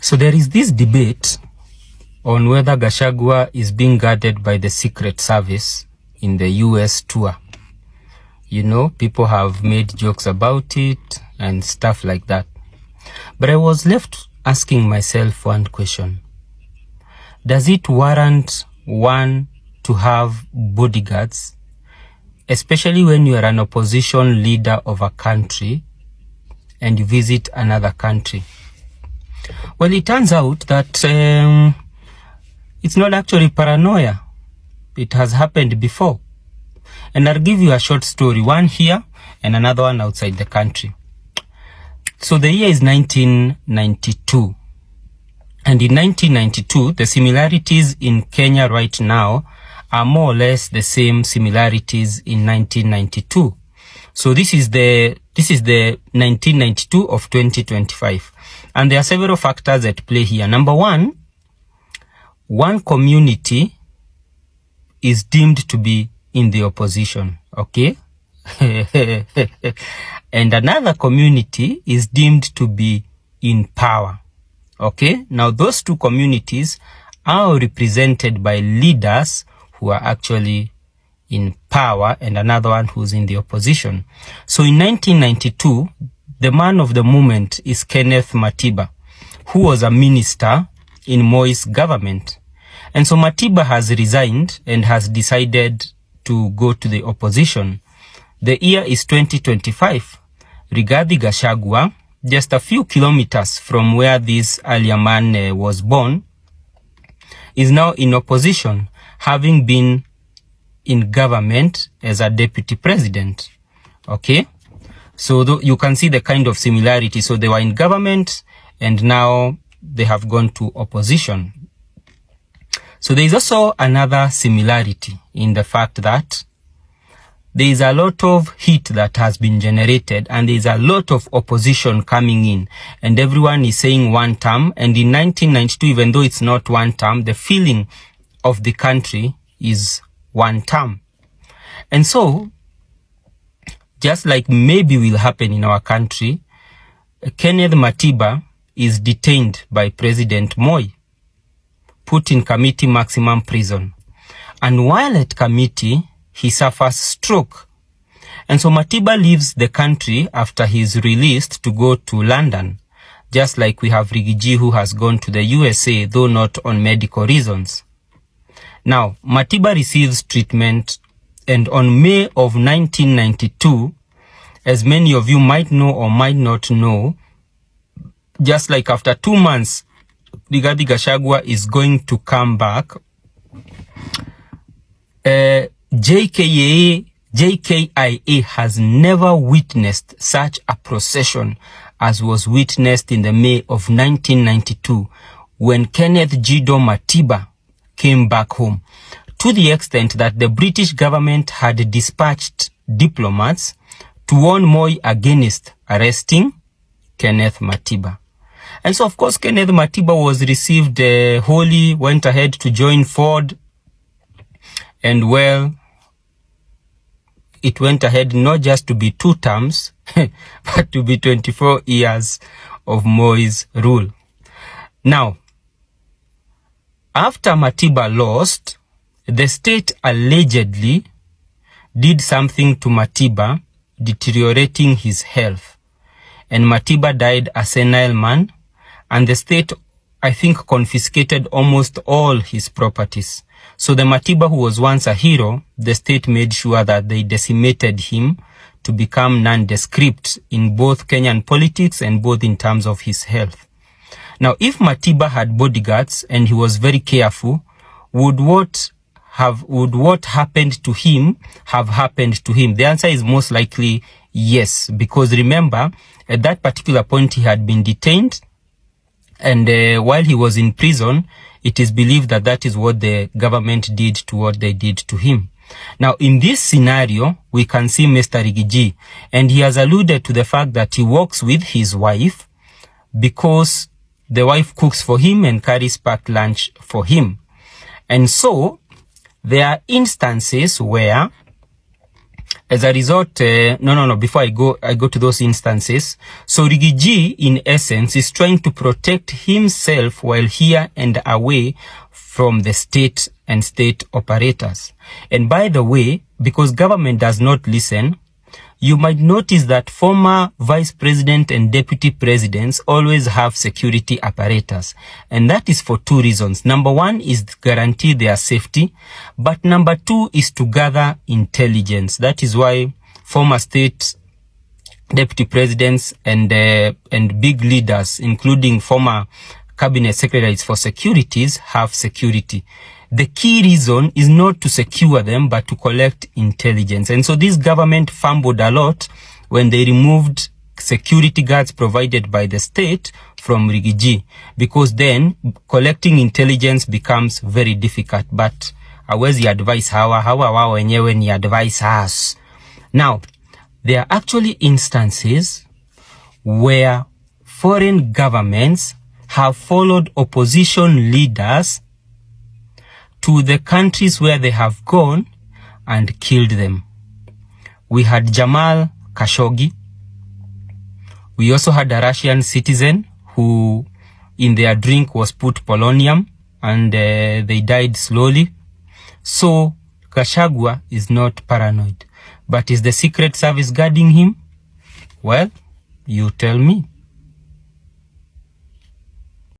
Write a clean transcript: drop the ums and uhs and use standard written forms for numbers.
So there is this debate on whether Gachagua is being guarded by the Secret Service in the US tour. You know, people have made jokes about it and stuff like that. But I was left asking myself one question. Does it warrant one to have bodyguards, especially when you are an opposition leader of a country and you visit another country? Well, it turns out that it's not actually paranoia. It has happened before. And I'll give you a short story, one here and another one outside the country. So the year is 1992. And in 1992, the similarities in Kenya right now are more or less the same similarities in 1992. So this is the 1992 of 2025. And there are several factors at play here. Number one community is deemed to be in the opposition, okay? And another community is deemed to be in power, okay? Now those two communities are represented by leaders who are actually in power and another one who's in the opposition. So in 1992, the man of the moment is Kenneth Matiba, who was a minister in Moi's government. And so Matiba has resigned and has decided to go to the opposition. The year is 2025. Rigathi Gachagua, just a few kilometers from where this earlier man was born, is now in opposition, having been in government as a deputy president. Okay? So you can see the kind of similarity. So they were in government and now they have gone to opposition. So there is also another similarity in the fact that there is a lot of heat that has been generated and there is a lot of opposition coming in and everyone is saying one term. And in 1992, even though it's not one term, the feeling of the country is one term. And so, just like maybe will happen in our country, Kenneth Matiba is detained by President Moi, put in committee maximum prison. And while at committee, he suffers stroke. And so Matiba leaves the country after he is released to go to London, just like we have Rigiji who has gone to the USA, though not on medical reasons. Now, Matiba receives treatment, and on May of 1992, as many of you might know or might not know, just like after 2 months, Rigathi Gachagua is going to come back. JKIA has never witnessed such a procession as was witnessed in the May of 1992 when Kenneth Jido Matiba came back home, to the extent that the British government had dispatched diplomats to warn Moi against arresting Kenneth Matiba. And so, of course, Kenneth Matiba was received wholly, went ahead to join Ford, and well, it went ahead not just to be 2 terms, but to be 24 years of Moi's rule. Now, after Matiba lost, the state allegedly did something to Matiba, deteriorating his health. And Matiba died a senile man, and the state, I think, confiscated almost all his properties. So the Matiba who was once a hero, the state made sure that they decimated him to become nondescript in both Kenyan politics and both in terms of his health. Now, if Matiba had bodyguards and he was very careful, would what happened to him have happened to him? The answer is most likely yes, because remember, at that particular point he had been detained, and while he was in prison, it is believed that that is what the government did to what they did to him. Now, in this scenario, we can see Mr. Rigiji, and he has alluded to the fact that he works with his wife because the wife cooks for him and carries packed lunch for him. And so, there are instances where as a result, before I go to those instances. So Rigiji, in essence, is trying to protect himself while here and away from the state and state operators. And by the way, because government does not listen, you might notice that former vice president and deputy presidents always have security apparatus. And that is for two reasons. Number one is to guarantee their safety. But number two is to gather intelligence. That is why former state deputy presidents and big leaders, including former cabinet secretaries for securities, have security. The key reason is not to secure them, but to collect intelligence. And so this government fumbled a lot when they removed security guards provided by the state from Rigiji, because then collecting intelligence becomes very difficult. But hawezi advise hawa wao wenyewe ni advise us. Now, there are actually instances where foreign governments have followed opposition leaders to the countries where they have gone and killed them. We had Jamal Khashoggi. We also had a Russian citizen who in their drink was put polonium and they died slowly. So Gachagua is not paranoid. But is the Secret Service guarding him? Well, you tell me.